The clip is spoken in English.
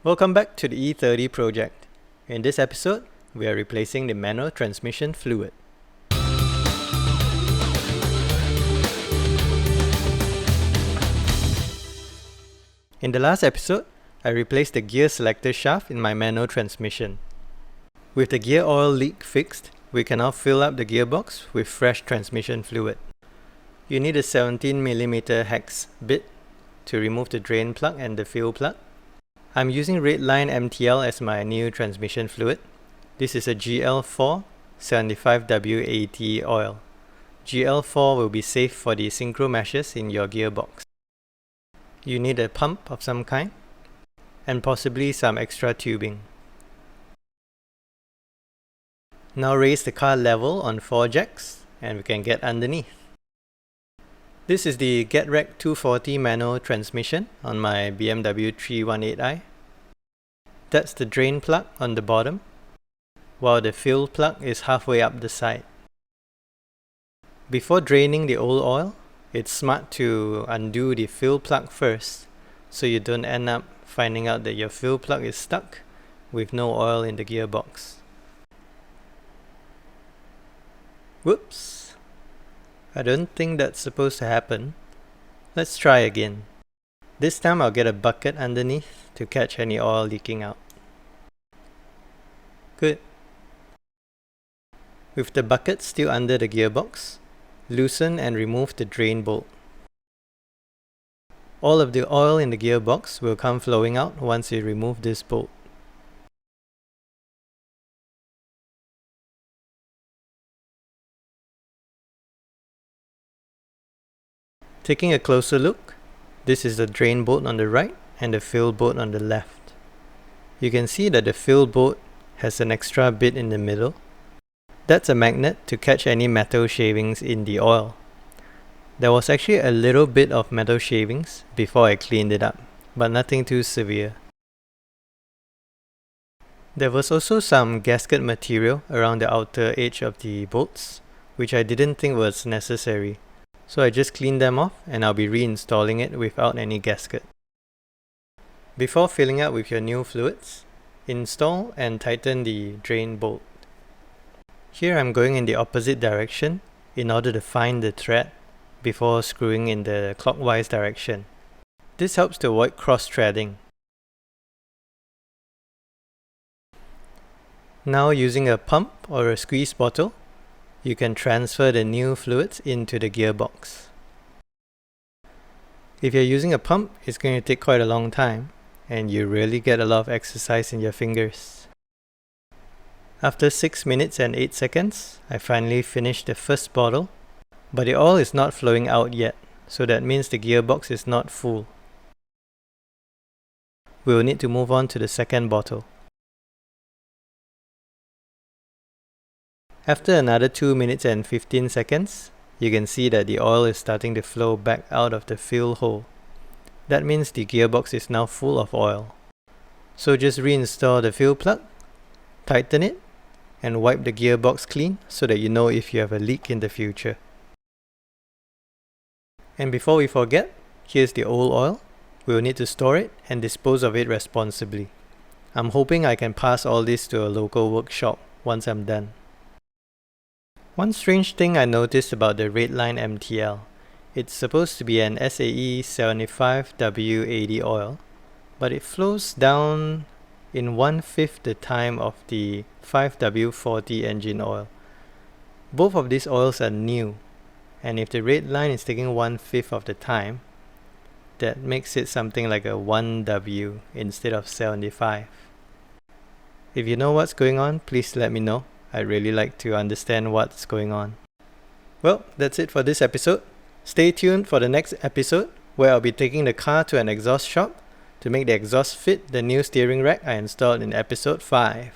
Welcome back to the E30 project. In this episode, we are replacing the manual transmission fluid. In the last episode, I replaced the gear selector shaft in my manual transmission. With the gear oil leak fixed, we can now fill up the gearbox with fresh transmission fluid. You need a 17mm hex bit to remove the drain plug and the fuel plug. I'm using Redline MTL as my new transmission fluid. This is a GL4 75W80 oil. GL4 will be safe for the synchro meshes in your gearbox. You need a pump of some kind and possibly some extra tubing. Now raise the car level on 4 jacks and we can get underneath. This is the GetRec 240 manual transmission on my BMW 318i. That's the drain plug on the bottom, while the fuel plug is halfway up the side. Before draining the old oil, it's smart to undo the fuel plug first, so you don't end up finding out that your fuel plug is stuck with no oil in the gearbox. Whoops! I don't think that's supposed to happen. Let's try again. This time I'll get a bucket underneath to catch any oil leaking out. Good. With the bucket still under the gearbox, loosen and remove the drain bolt. All of the oil in the gearbox will come flowing out once you remove this bolt. Taking a closer look, this is the drain bolt on the right and the fuel bolt on the left. You can see that the fuel bolt has an extra bit in the middle. That's a magnet to catch any metal shavings in the oil. There was actually a little bit of metal shavings before I cleaned it up, but nothing too severe. There was also some gasket material around the outer edge of the bolts, which I didn't think was necessary. So I just cleaned them off and I'll be reinstalling it without any gasket. Before filling up with your new fluids, install and tighten the drain bolt. Here I'm going in the opposite direction in order to find the thread before screwing in the clockwise direction. This helps to avoid cross-threading. Now using a pump or a squeeze bottle, you can transfer the new fluids into the gearbox. If you're using a pump, it's going to take quite a long time, and you really get a lot of exercise in your fingers. After 6 minutes and 8 seconds, I finally finished the first bottle, but the oil is not flowing out yet, so that means the gearbox is not full. We will need to move on to the second bottle. After another 2 minutes and 15 seconds, you can see that the oil is starting to flow back out of the fuel hole. That means the gearbox is now full of oil. So just reinstall the fuel plug, tighten it, and wipe the gearbox clean so that you know if you have a leak in the future. And before we forget, here's the old oil. We will need to store it and dispose of it responsibly. I'm hoping I can pass all this to a local workshop once I'm done. One strange thing I noticed about the Redline MTL, it's supposed to be an SAE 75W80 oil, but it flows down in 1/5 the time of the 5W40 engine oil. Both of these oils are new, and if the Redline is taking 1/5 of the time, that makes it something like a 1W instead of 75. If you know what's going on, please let me know. I'd really like to understand what's going on. Well, that's it for this episode. Stay tuned for the next episode where I'll be taking the car to an exhaust shop to make the exhaust fit the new steering rack I installed in episode 5.